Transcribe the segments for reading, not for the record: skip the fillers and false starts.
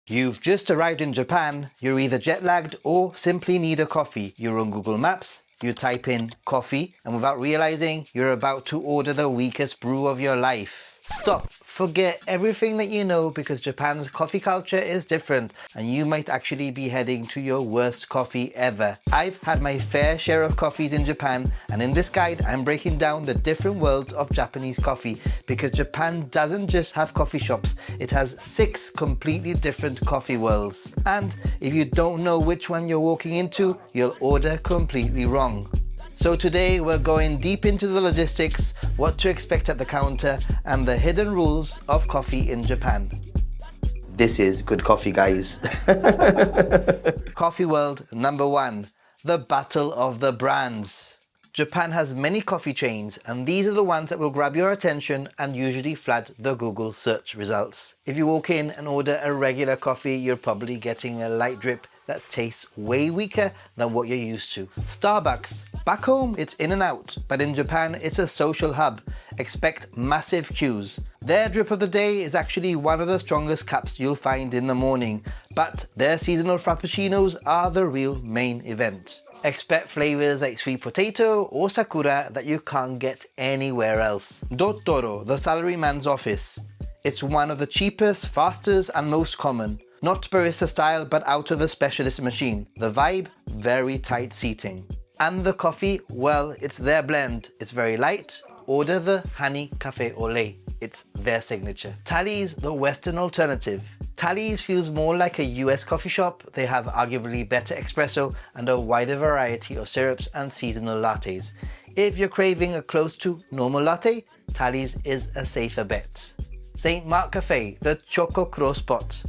You've just arrived in Japan, you're either jet-lagged or simply need a coffee. You're on Google Maps, you type in coffee, and without realizing, you're about to order the weakest brew of your life. Stop, forget everything that you know because Japan's coffee culture is different and you might actually be heading to your worst coffee ever. I've had my fair share of coffees in Japan, and in this guide I'm breaking down the different worlds of Japanese coffee because Japan doesn't just have coffee shops, it has 6 completely different coffee worlds. And if you don't know which one you're walking into, you'll order completely wrong. So today we're going deep into the logistics, what to expect at the counter, and the hidden rules of coffee in Japan. This is good coffee, guys. Coffee world number 1, the battle of the brands. Japan has many coffee chains, and these are the ones that will grab your attention and usually flood the Google search results. If you walk in and order a regular coffee, you're probably getting a light drip that tastes way weaker than what you're used to. Starbucks. Back home, it's in and out, but in Japan, it's a social hub. Expect massive queues. Their drip of the day is actually one of the strongest cups you'll find in the morning, but their seasonal frappuccinos are the real main event. Expect flavors like sweet potato or sakura that you can't get anywhere else. Dottoro, the salaryman's office. It's one of the cheapest, fastest, and most common. Not barista style, but out of a specialist machine. The vibe, very tight seating. And the coffee, well, it's their blend. It's very light. Order the honey cafe au lait. It's their signature. Tally's, the Western alternative. Tally's feels more like a US coffee shop. They have arguably better espresso and a wider variety of syrups and seasonal lattes. If you're craving a close to normal latte, Tally's is a safer bet. St. Mark Cafe, the Choco Crow spot.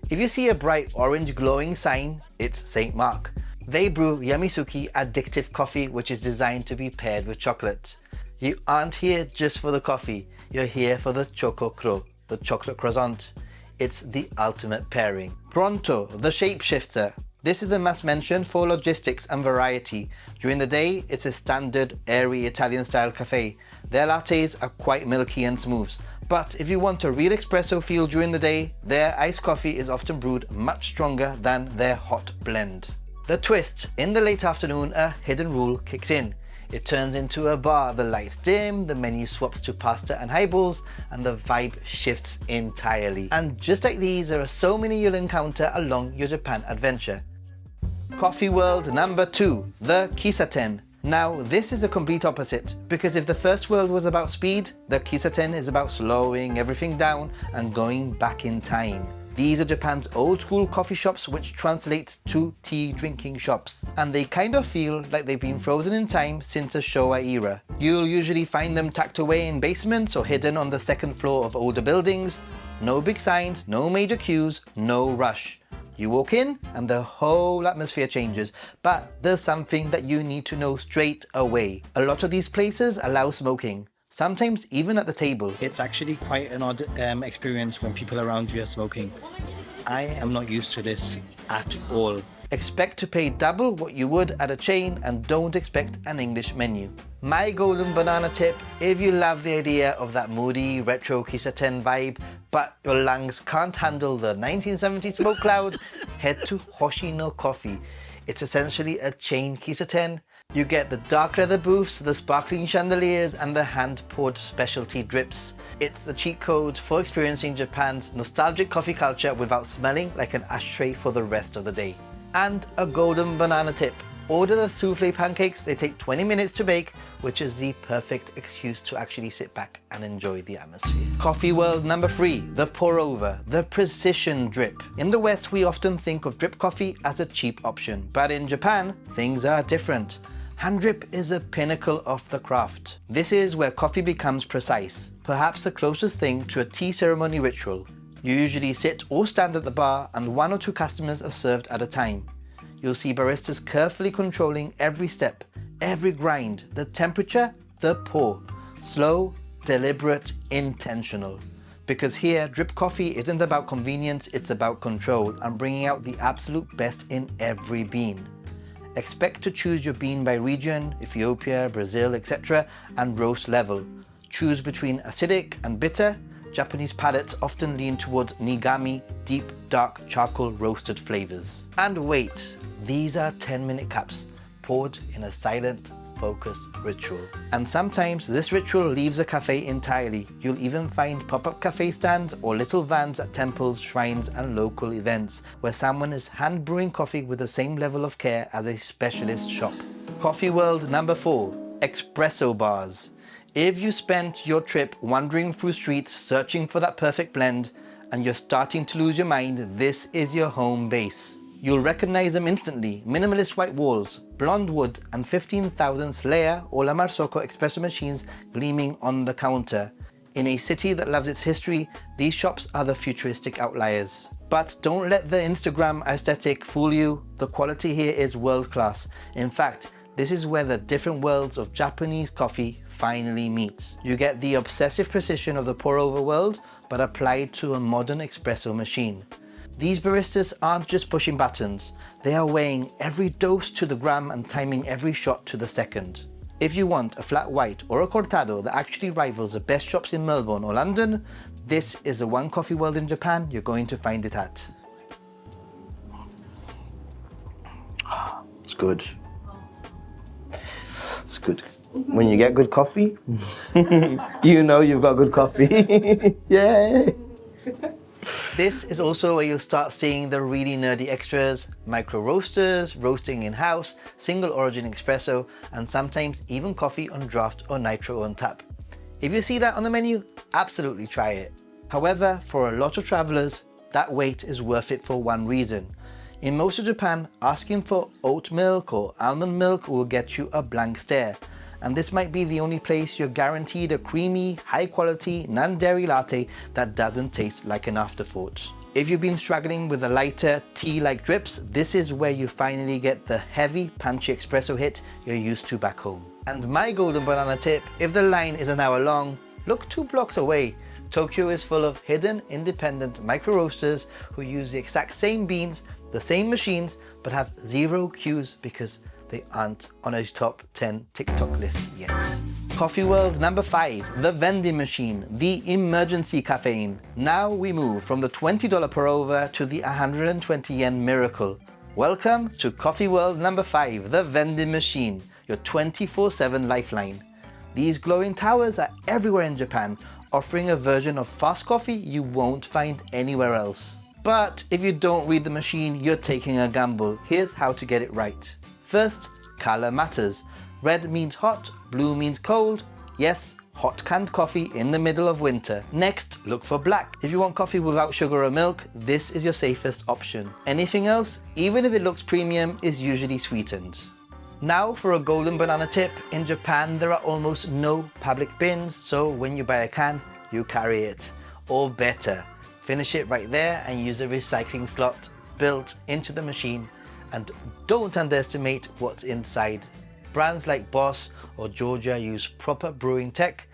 If you see a bright orange glowing sign, it's St. Mark. They brew Yamisuki addictive coffee, which is designed to be paired with chocolate. You aren't here just for the coffee, you're here for the Choco Crow, the chocolate croissant. It's the ultimate pairing. Pronto, the shapeshifter. This is the must mention for logistics and variety. During the day, it's a standard, airy Italian-style cafe. Their lattes are quite milky and smooth. But if you want a real espresso feel during the day, their iced coffee is often brewed much stronger than their hot blend. The twist, in the late afternoon, a hidden rule kicks in. It turns into a bar, the lights dim, the menu swaps to pasta and highballs, and the vibe shifts entirely. And just like these, there are so many you'll encounter along your Japan adventure. Coffee world number 2, the Kissaten. Now, this is a complete opposite, because if the first world was about speed, the Kissaten is about slowing everything down and going back in time. These are Japan's old school coffee shops, which translates to tea drinking shops. And they kind of feel like they've been frozen in time since the Showa era. You'll usually find them tucked away in basements or hidden on the second floor of older buildings. No big signs, no major queues, no rush. You walk in and the whole atmosphere changes, but there's something that you need to know straight away. A lot of these places allow smoking. Sometimes even at the table. It's actually quite an odd experience when people around you are smoking. I am not used to this at all. Expect to pay double what you would at a chain and don't expect an English menu. My golden banana tip, if you love the idea of that moody retro Kissaten vibe, but your lungs can't handle the 1970s smoke cloud, head to Hoshino Coffee. It's essentially a chain Kissaten. You get the dark leather booths, the sparkling chandeliers, and the hand-poured specialty drips. It's the cheat code for experiencing Japan's nostalgic coffee culture without smelling like an ashtray for the rest of the day. And a golden banana tip. Order the souffle pancakes. They take 20 minutes to bake, which is the perfect excuse to actually sit back and enjoy the atmosphere. Coffee world number 3, the pour over, the precision drip. In the West, we often think of drip coffee as a cheap option, but in Japan, things are different. Hand drip is a pinnacle of the craft. This is where coffee becomes precise, perhaps the closest thing to a tea ceremony ritual. You usually sit or stand at the bar and 1 or 2 customers are served at a time. You'll see baristas carefully controlling every step, every grind, the temperature, the pour. Slow, deliberate, intentional. Because here, drip coffee isn't about convenience, it's about control and bringing out the absolute best in every bean. Expect to choose your bean by region, Ethiopia, Brazil, etc., and roast level. Choose between acidic and bitter, Japanese palates often lean towards nigami, deep, dark charcoal roasted flavors. And wait, these are 10-minute cups poured in a silent, focused ritual. And sometimes this ritual leaves a cafe entirely. You'll even find pop-up cafe stands or little vans at temples, shrines and local events where someone is hand brewing coffee with the same level of care as a specialist shop. Coffee World number 4, Expresso Bars. If you spent your trip wandering through streets searching for that perfect blend and you're starting to lose your mind, this is your home base. You'll recognize them instantly. Minimalist white walls, blonde wood and 15,000 Slayer or La Marzocco espresso machines gleaming on the counter. In a city that loves its history, these shops are the futuristic outliers. But don't let the Instagram aesthetic fool you. The quality here is world class. In fact, this is where the different worlds of Japanese coffee finally meet. You get the obsessive precision of the pour-over world, but applied to a modern espresso machine. These baristas aren't just pushing buttons, they are weighing every dose to the gram and timing every shot to the second. If you want a flat white or a cortado that actually rivals the best shops in Melbourne or London, this is the one coffee world in Japan you're going to find it at. It's good. It's good. When you get good coffee, you know you've got good coffee. Yay! This is also where you'll start seeing the really nerdy extras, micro roasters, roasting in-house, single origin espresso, and sometimes even coffee on draft or nitro on tap. If you see that on the menu, absolutely try it. However, for a lot of travelers, that wait is worth it for one reason. In most of Japan, asking for oat milk or almond milk will get you a blank stare. And this might be the only place you're guaranteed a creamy, high-quality, non-dairy latte that doesn't taste like an afterthought. If you've been struggling with the lighter, tea-like drips, this is where you finally get the heavy, punchy espresso hit you're used to back home. And my golden banana tip, if the line is an hour long, look 2 blocks away. Tokyo is full of hidden, independent micro-roasters who use the exact same beans, the same machines, but have 0 queues because they aren't on a top 10 TikTok list yet. Coffee World number 5, the vending machine, the emergency caffeine. Now we move from the $20 pour over to the 120 yen miracle. Welcome to Coffee World number 5, the vending machine, your 24/7 lifeline. These glowing towers are everywhere in Japan, offering a version of fast coffee you won't find anywhere else. But if you don't read the machine, you're taking a gamble. Here's how to get it right. First, color matters. Red means hot, blue means cold. Yes, hot canned coffee in the middle of winter. Next, look for black. If you want coffee without sugar or milk, this is your safest option. Anything else, even if it looks premium, is usually sweetened. Now for a golden banana tip. In Japan, there are almost no public bins, so when you buy a can, you carry it. Or better, finish it right there and use a recycling slot built into the machine. And don't underestimate what's inside. Brands like Boss or Georgia use proper brewing tech,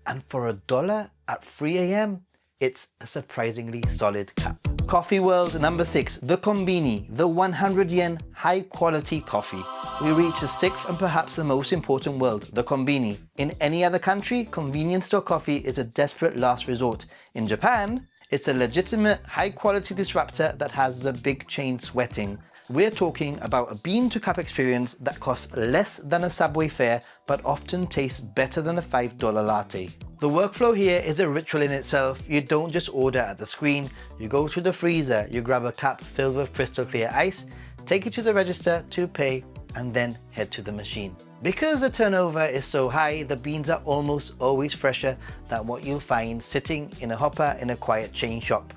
and for $1 at 3 AM, it's a surprisingly solid cup. Coffee World number 6, the Conbini, the 100 yen high quality coffee. We reach the 6th and perhaps the most important world, the Conbini. In any other country, convenience store coffee is a desperate last resort. In Japan, it's a legitimate high quality disruptor that has the big chain sweating. We're talking about a bean to cup experience that costs less than a Subway fare, but often tastes better than a $5 latte. The workflow here is a ritual in itself. You don't just order at the screen, you go to the freezer, you grab a cup filled with crystal clear ice, take it to the register to pay, and then head to the machine. Because the turnover is so high, the beans are almost always fresher than what you'll find sitting in a hopper in a quiet chain shop.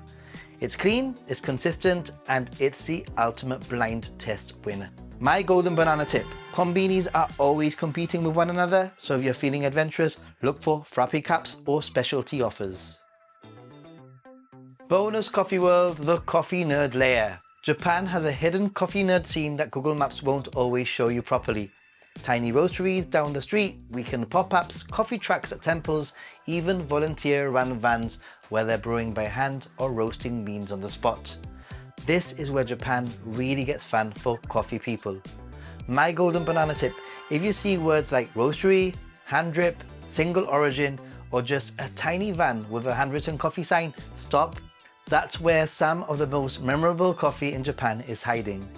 It's clean, it's consistent, and it's the ultimate blind test winner. My golden banana tip, Conbinis are always competing with one another, so if you're feeling adventurous, look for frappe cups or specialty offers. Bonus Coffee World, the coffee nerd layer. Japan has a hidden coffee nerd scene that Google Maps won't always show you properly. Tiny roasteries down the street, weekend pop-ups, coffee trucks at temples, even volunteer-run vans where they're brewing by hand or roasting beans on the spot. This is where Japan really gets fun for coffee people. My golden banana tip, if you see words like roastery, hand drip, single origin, or just a tiny van with a handwritten coffee sign, stop. That's where some of the most memorable coffee in Japan is hiding.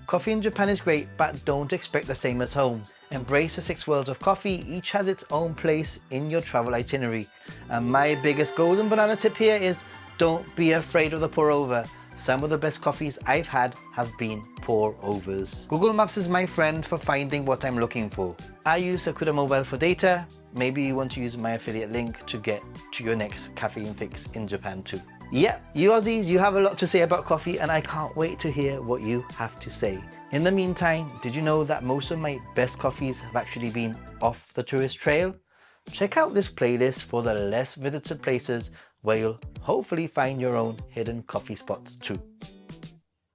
Coffee in Japan is great, but don't expect the same at home. Embrace the 6 worlds of coffee, each has its own place in your travel itinerary. And my biggest golden banana tip here is don't be afraid of the pour over. Some of the best coffees I've had have been pour overs. Google Maps is my friend for finding what I'm looking for. I use Sakura Mobile for data. Maybe you want to use my affiliate link to get to your next caffeine fix in Japan too. Yeah, you Aussies, you have a lot to say about coffee and I can't wait to hear what you have to say. In the meantime, did you know that most of my best coffees have actually been off the tourist trail? Check out this playlist for the less visited places where you'll hopefully find your own hidden coffee spots too.